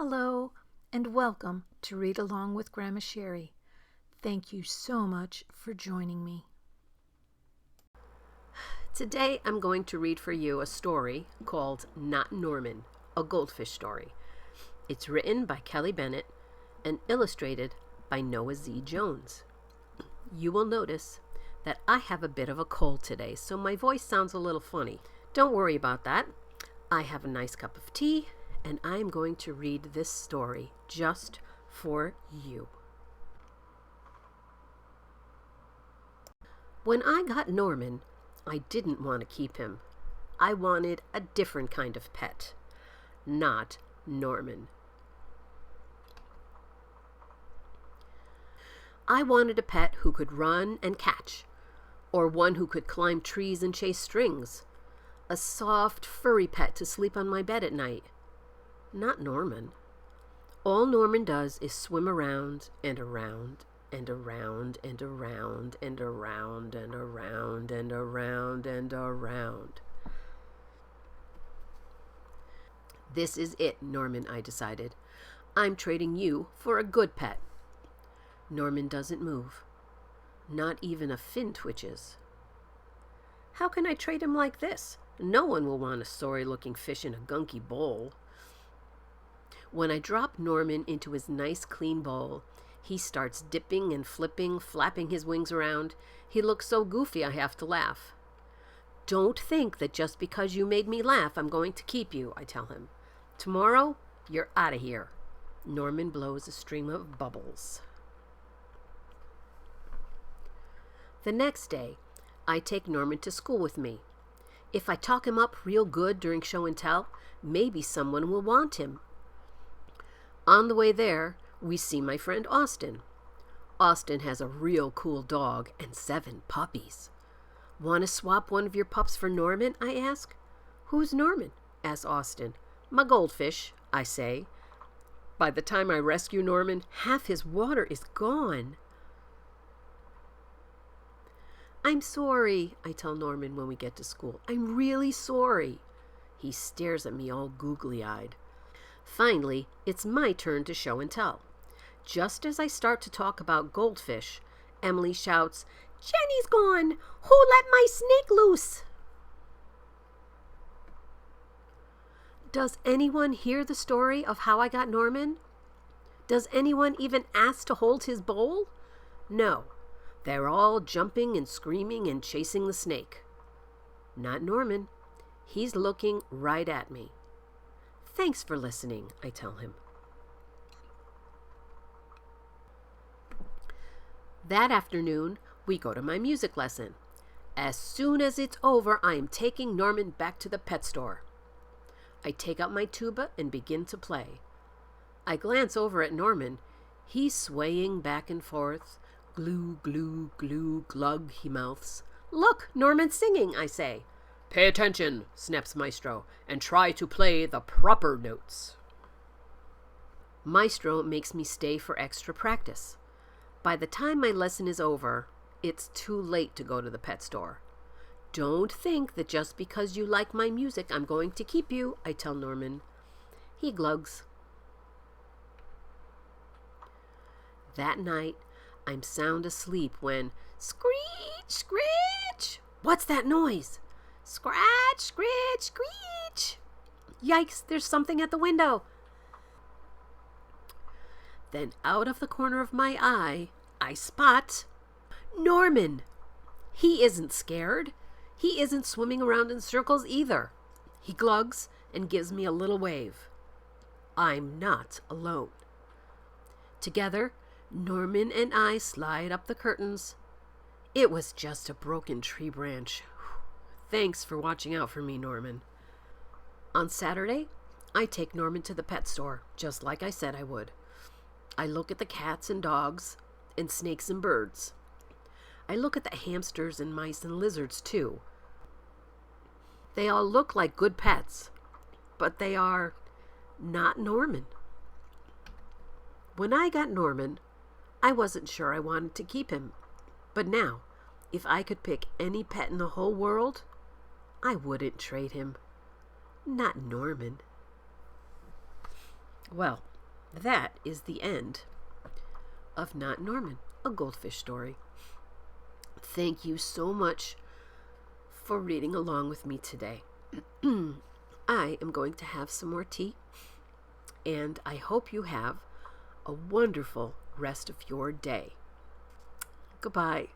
Hello, and welcome to Read Along with Grandma Sherry. Thank you so much for joining me. Today I'm going to read for you a story called Not Norman, a Goldfish story. It's written by Kelly Bennet and illustrated by Noah Z. Jones. You will notice that I have a bit of a cold today, so my voice sounds a little funny. Don't worry about that. I have a nice cup of tea, and I'm going to read this story just for you. When I got Norman, I didn't want to keep him. I wanted a different kind of pet, not Norman. I wanted a pet who could run and catch, or one who could climb trees and chase strings, a soft, furry pet to sleep on my bed at night. Not Norman. All Norman does is swim around and around and around and around and around and around and around and around. This is it, Norman, I decided. I'm trading you for a good pet. Norman doesn't move. Not even a fin twitches. How can I trade him like this? No one will want a sorry-looking fish in a gunky bowl. When I drop Norman into his nice clean bowl, he starts dipping and flipping, flapping his wings around. He looks so goofy I have to laugh. Don't think that just because you made me laugh I'm going to keep you, I tell him. Tomorrow, you're out of here. Norman blows a stream of bubbles. The next day, I take Norman to school with me. If I talk him up real good during show and tell, maybe someone will want him. On the way there, we see my friend Austin. Austin has a real cool dog and 7 puppies. Want to swap one of your pups for Norman? I ask. Who's Norman? Asks Austin. My goldfish, I say. By the time I rescue Norman, half his water is gone. I'm sorry, I tell Norman when we get to school. I'm really sorry. He stares at me all googly-eyed. Finally, it's my turn to show and tell. Just as I start to talk about Goldfish, Emily shouts, "Jenny's gone! Who let my snake loose?" Does anyone hear the story of how I got Norman? Does anyone even ask to hold his bowl? No. They're all jumping and screaming and chasing the snake. Not Norman. He's looking right at me. Thanks for listening, I tell him. That afternoon, we go to my music lesson. As soon as it's over, I am taking Norman back to the pet store. I take out my tuba and begin to play. I glance over at Norman. He's swaying back and forth. Glue, glue, glue, glug, he mouths. Look, Norman's singing, I say. Pay attention, snaps Maestro, and try to play the proper notes. Maestro makes me stay for extra practice. By the time my lesson is over, it's too late to go to the pet store. Don't think that just because you like my music I'm going to keep you, I tell Norman. He glugs. That night, I'm sound asleep when screech, screech. What's that noise? Scratch, screech, screech. Yikes, there's something at the window. Then out of the corner of my eye, I spot Norman. He isn't scared. He isn't swimming around in circles either. He glugs and gives me a little wave. I'm not alone. Together, Norman and I slide up the curtains. It was just a broken tree branch. Thanks for watching out for me, Norman. On Saturday, I take Norman to the pet store, just like I said I would. I look at the cats and dogs and snakes and birds. I look at the hamsters and mice and lizards, too. They all look like good pets, but they are not Norman. When I got Norman, I wasn't sure I wanted to keep him. But now, if I could pick any pet in the whole world, I wouldn't trade him. Not Norman. Well, that is the end of Not Norman, a goldfish story. Thank you so much for reading along with me today. I am going to have some more tea, and I hope you have a wonderful rest of your day. Goodbye.